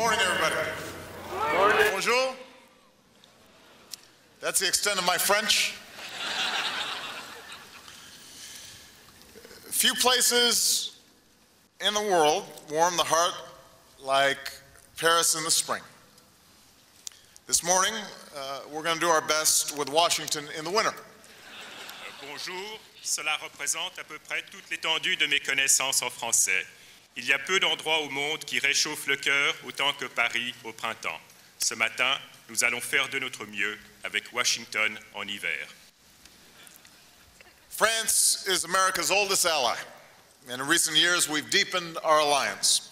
morning, everybody. Morning. Bonjour. That's the extent of my French. Few places in the world warm the heart like Paris in the spring. This morning, we're going to do our best with Washington in the winter. Bonjour, cela représente à peu près toute l'étendue de mes connaissances en français. Il y a peu d'endroits au monde qui réchauffent le cœur autant que Paris au printemps. Ce matin, nous allons faire de notre mieux avec Washington en hiver. France is America's oldest ally, and in recent years we've deepened our alliance.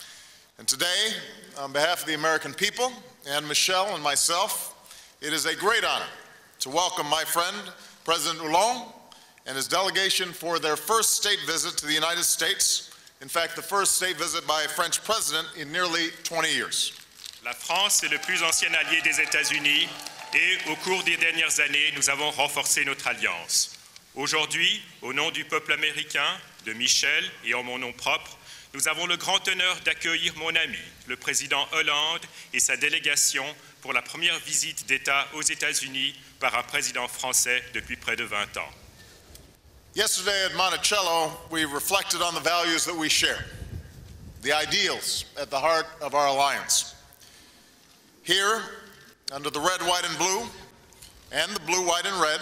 And today, on behalf of the American people and Michelle and myself, it is a great honor to welcome my friend, President Hollande, and his delegation for their first state visit to the United States. In fact, the first state visit by a French president in nearly 20 years. La France est le plus ancien allié des États-Unis et au cours des dernières années, nous avons renforcé notre alliance. Aujourd'hui, au nom du peuple américain, de Michel et en mon nom propre, nous avons le grand honneur d'accueillir mon ami, le président Hollande et sa délégation pour la première visite d'État aux États-Unis par un président français depuis près de 20 ans. Yesterday at Monticello, we reflected on the values that we share, the ideals at the heart of our alliance. Here, under the red, white, and blue, and the blue, white, and red,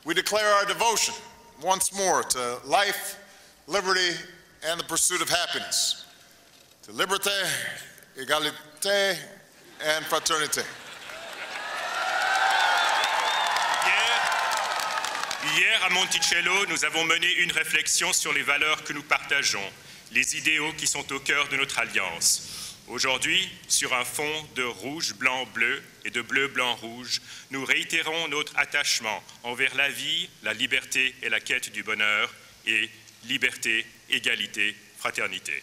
we declare our devotion once more to life, liberty, and the pursuit of happiness, to liberté, égalité, and fraternité. Hier, à Monticello, nous avons mené une réflexion sur les valeurs que nous partageons, les idéaux qui sont au cœur de notre alliance. Aujourd'hui, sur un fond de rouge, blanc, bleu et de bleu, blanc, rouge, nous réitérons notre attachement envers la vie, la liberté et la quête du bonheur et liberté, égalité, fraternité.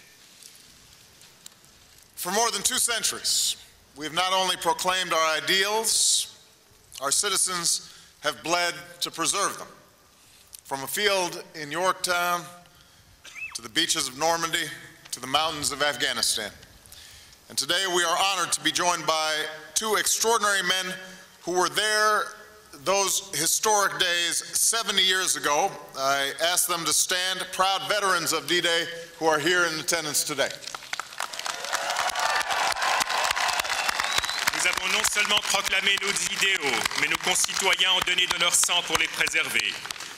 For more than 2 centuries, we have not only proclaimed our ideals, our citizens have bled to preserve them. From a field in Yorktown to the beaches of Normandy to the mountains of Afghanistan. And today we are honored to be joined by 2 extraordinary men who were there those historic days 70 years ago. I ask them to stand, proud veterans of D-Day who are here in attendance today. Nous avons non seulement proclamé nos idéaux, mais nos concitoyens ont donné de leur sang pour les préserver.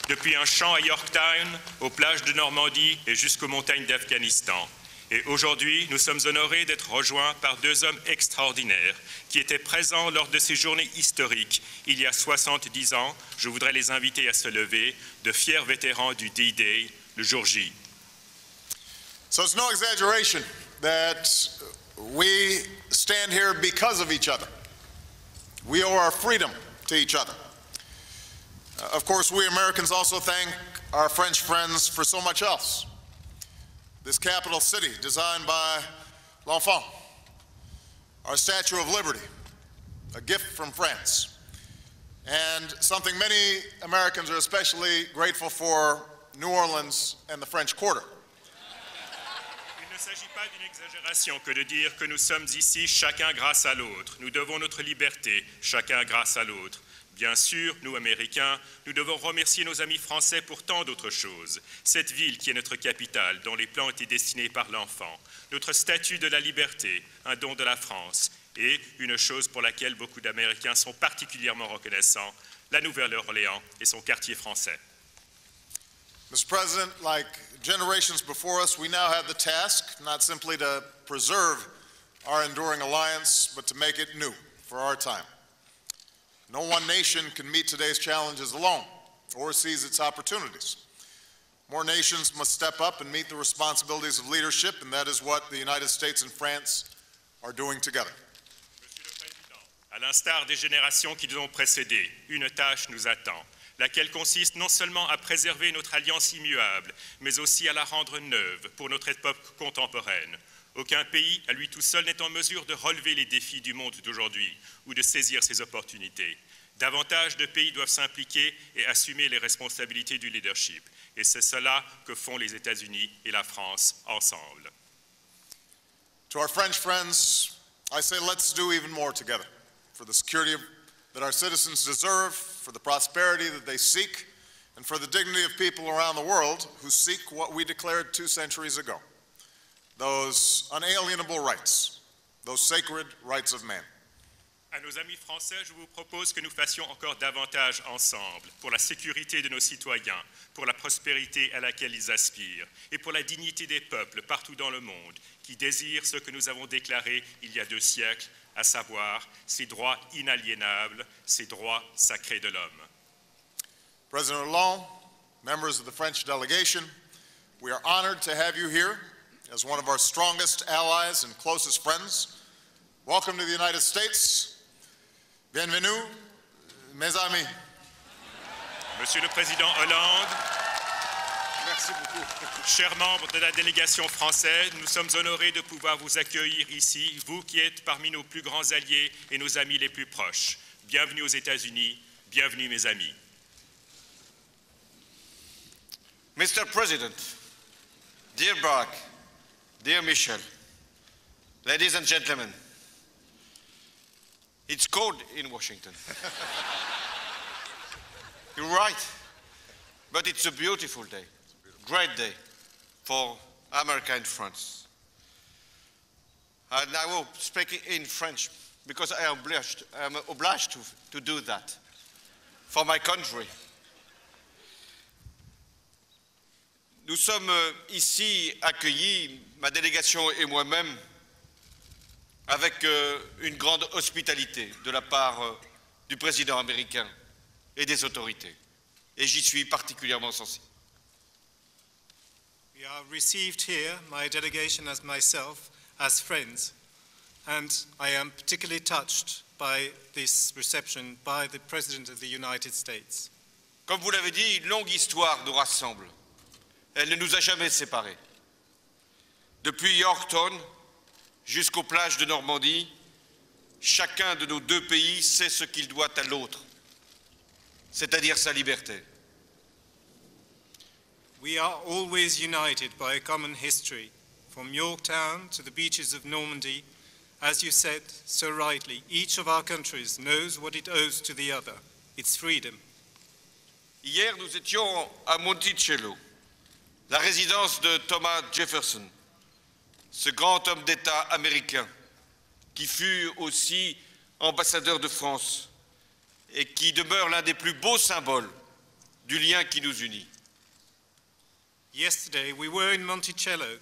Depuis un champ à Yorktown, aux plages de Normandie et jusqu'aux montagnes d'Afghanistan. Et aujourd'hui, nous sommes honorés d'être rejoints par 2 hommes extraordinaires qui étaient présents lors de ces journées historiques. Il y a 70 ans, je voudrais les inviter à se lever, de fiers vétérans du D-Day, le jour J. So it's no exaggeration that we stand here because of each other. We owe our freedom to each other. Of course, we Americans also thank our French friends for so much else. This capital city, designed by L'Enfant, our Statue of Liberty, a gift from France, and something many Americans are especially grateful for, New Orleans and the French Quarter. Il ne s'agit pas d'une exagération que de dire que nous sommes ici chacun grâce à l'autre. Nous devons notre liberté, chacun grâce à l'autre. Bien sûr, nous, Américains, nous devons remercier nos amis français pour tant d'autres choses. Cette ville qui est notre capitale, dont les plans ont été dessinés par l'enfant, notre statue de la liberté, un don de la France, et une chose pour laquelle beaucoup d'Américains sont particulièrement reconnaissants, la Nouvelle-Orléans et son quartier français. Mr. President, like generations before us, we now have the task not simply to preserve our enduring alliance, but to make it new for our time. No one nation can meet today's challenges alone or seize its opportunities. More nations must step up and meet the responsibilities of leadership, and that is what the United States and France are doing together. Monsieur le Président, à l'instar des générations qui nous ont précédés, une tâche nous attend, laquelle consiste non seulement à préserver notre alliance immuable, mais aussi à la rendre neuve pour notre époque contemporaine. Aucun pays, à lui tout seul, n'est en mesure de relever les défis du monde d'aujourd'hui ou de saisir ses opportunités. Davantage de pays doivent s'impliquer et assumer les responsabilités du leadership. Et c'est cela que font les États-Unis et la France ensemble. To our French friends, I say let's do even more together for the security that our citizens deserve, for the prosperity that they seek, and for the dignity of people around the world who seek what we declared 2 centuries ago, those unalienable rights, those sacred rights of man. À nos amis français, je vous propose que nous fassions encore davantage ensemble pour la sécurité de nos citoyens, pour la prospérité à laquelle ils aspirent et pour la dignité des peuples partout dans le monde qui désirent ce que nous avons déclaré il y a 2 siècles, à savoir ces droits inaliénables, ces droits sacrés de l'homme. President Hollande, members of the French delegation, we are honored to have you here as one of our strongest allies and closest friends. Welcome to the United States. Bienvenue, mes amis. Monsieur le Président Hollande, Merci beaucoup. chers membres de la délégation française, nous sommes honorés de pouvoir vous accueillir ici, vous qui êtes parmi nos plus grands alliés et nos amis les plus proches. Bienvenue aux États-Unis, bienvenue mes amis. Mr. President, dear Barack, dear Michel, ladies and gentlemen, it's cold in Washington. You're right, but it's a beautiful day, great day for America and France. And I will speak in French because I am obliged to do that for my country. Nous sommes ici accueillis, ma délégation et moi-même, avec une grande hospitalité de la part du président américain et des autorités. Et j'y suis particulièrement sensible. We are received here, my delegation as myself, as friends, and I am particularly touched by this reception by the President of the United States. Comme vous l'avez dit, une longue histoire nous rassemble. Elle ne nous a jamais séparés. Depuis Yorktown jusqu'aux plages de Normandie, chacun de nos 2 pays sait ce qu'il doit à l'autre, c'est-à-dire sa liberté. We are always united by a common history, from Yorktown to the beaches of Normandy. As you said so rightly, each of our countries knows what it owes to the other, its freedom. Hier, nous étions à Monticello, la résidence de Thomas Jefferson, ce grand homme d'État américain qui fut aussi ambassadeur de France et qui demeure l'un des plus beaux symboles du lien qui nous unit. Yesterday we were in Monticello,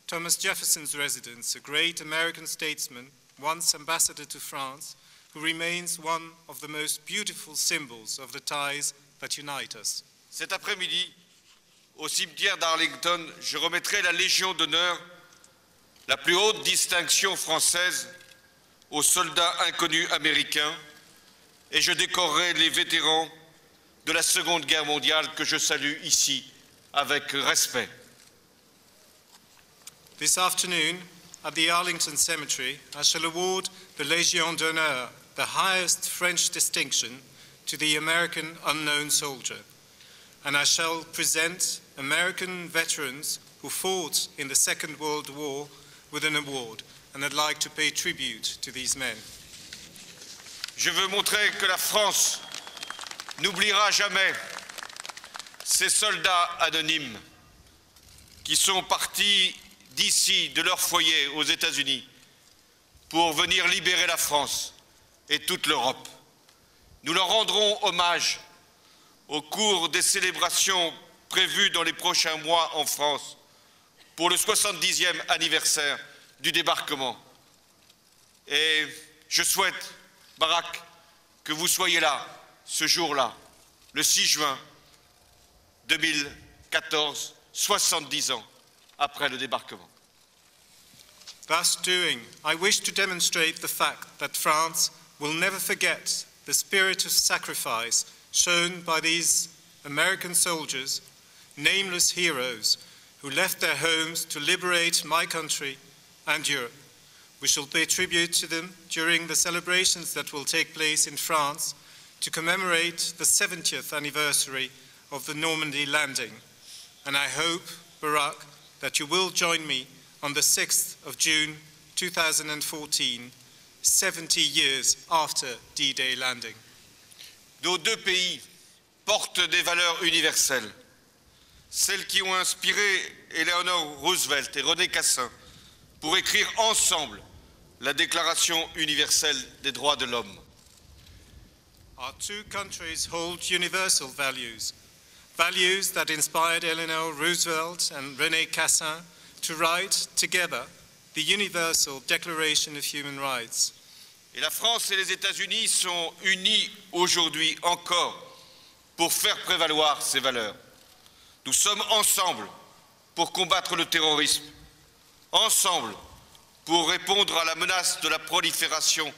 Thomas Jefferson's residence, a great American statesman, once ambassador to France, who remains one of the most beautiful symbols of the ties that unite us. Cet après-midi, au cimetière d'Arlington, je remettrai la Légion d'honneur, la plus haute distinction française, aux soldats inconnus américains, et je décorerai les vétérans de la Seconde Guerre mondiale que je salue ici avec respect. This afternoon, at the Arlington Cemetery, I shall award the Légion d'honneur, the highest French distinction, to the American unknown soldier. And I shall present American veterans who fought in the Second World War with an award, and I'd like to pay tribute to these men. Je veux montrer que la France n'oubliera jamais ces soldats anonymes qui sont partis d'ici, de leur foyer aux États-Unis, pour venir libérer la France et toute l'Europe. Nous leur rendrons hommage au cours des célébrations prévues dans les prochains mois en France pour le 70e anniversaire du débarquement. Et je souhaite, Barack, que vous soyez là, ce jour-là, le 6 juin 2014, 70 ans après le débarquement. Thus doing, I wish to demonstrate the fact that France will never forget the spirit of sacrifice shown by these American soldiers, nameless heroes, who left their homes to liberate my country and Europe. We shall pay tribute to them during the celebrations that will take place in France to commemorate the 70th anniversary of the Normandy landing. And I hope, Barack, that you will join me on the 6th of June 2014, 70 years after D-Day landing. Nos deux pays portent des valeurs universelles, celles qui ont inspiré Eleanor Roosevelt et René Cassin pour écrire ensemble la Déclaration universelle des droits de l'homme. Our two countries hold universal values, values that inspired Eleanor Roosevelt and René Cassin to write together the Universal Declaration of Human Rights. Et la France et les États-Unis sont unis aujourd'hui encore pour faire prévaloir ces valeurs. Nous sommes ensemble pour combattre le terrorisme, ensemble pour répondre à la menace de la prolifération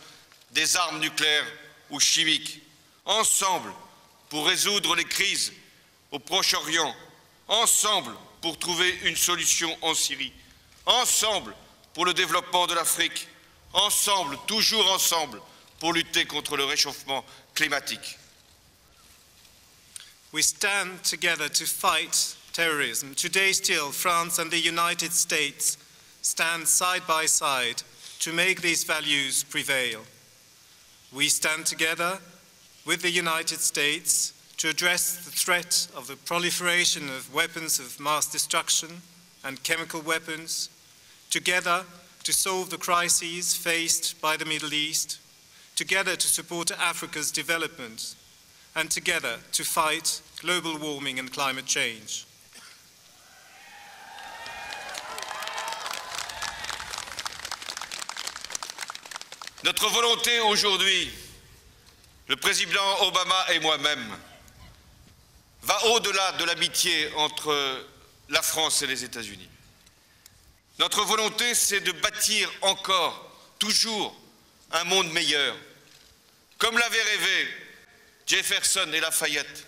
des armes nucléaires ou chimiques, ensemble pour résoudre les crises au Proche-Orient, ensemble pour trouver une solution en Syrie, ensemble pour le développement de l'Afrique, ensemble, toujours ensemble, pour lutter contre le réchauffement climatique. We stand together to fight terrorism. Today still, France and the United States stand side by side to make these values prevail. We stand together with the United States to address the threat of the proliferation of weapons of mass destruction and chemical weapons, together to solve the crises faced by the Middle East, together to support Africa's development, and together to fight global warming and climate change. Notre volonté aujourd'hui, le président Obama et moi-même, va au-delà de l'amitié entre la France et les États-Unis. Notre volonté, c'est de bâtir encore, toujours, un monde meilleur, comme l'avaient rêvé Jefferson et Lafayette,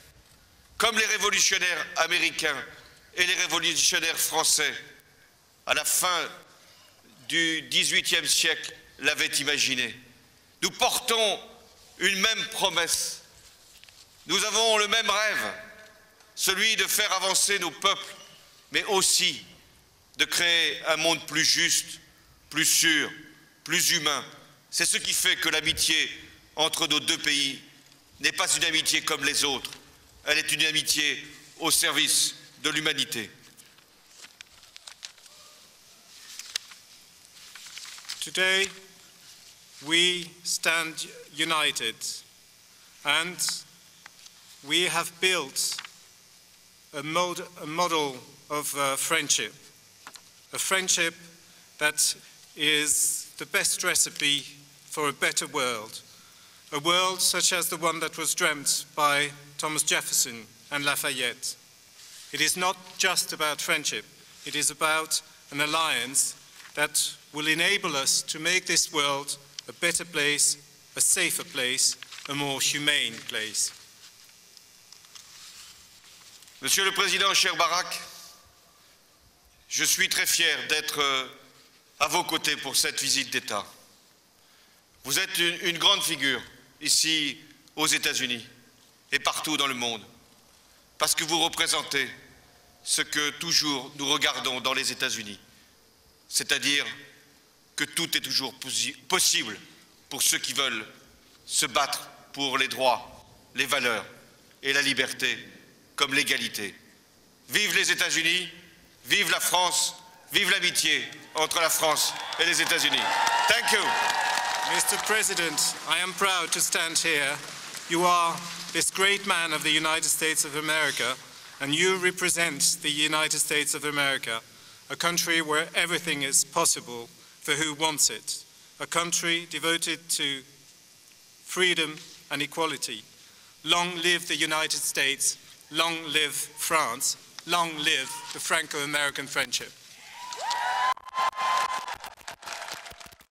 comme les révolutionnaires américains et les révolutionnaires français, à la fin du XVIIIe siècle, l'avaient imaginé. Nous portons une même promesse. Nous avons le même rêve, celui de faire avancer nos peuples, mais aussi de créer un monde plus juste, plus sûr, plus humain. C'est ce qui fait que l'amitié entre nos deux pays n'est pas une amitié comme les autres. Elle est une amitié au service de l'humanité. Today, we stand united, and we have built a model of friendship, a friendship that is the best recipe for a better world, a world such as the one that was dreamt by Thomas Jefferson and Lafayette. It is not just about friendship, it is about an alliance that will enable us to make this world a better place, a safer place, a more humane place. Monsieur le Président, cher Barack, je suis très fier d'être à vos côtés pour cette visite d'État. Vous êtes une grande figure ici aux États-Unis et partout dans le monde, parce que vous représentez ce que toujours nous regardons dans les États-Unis, c'est-à-dire que tout est toujours possible pour ceux qui veulent se battre pour les droits, les valeurs et la liberté comme l'égalité. Vive les États-Unis, vive la France, vive l'amitié entre la France et les États-Unis. Thank you. Mr. President, I am proud to stand here. You are this great man of the United States of America, and you represent the United States of America, a country where everything is possible for who wants it, a country devoted to freedom and equality. Long live the United States, long live France, long live the Franco-American friendship.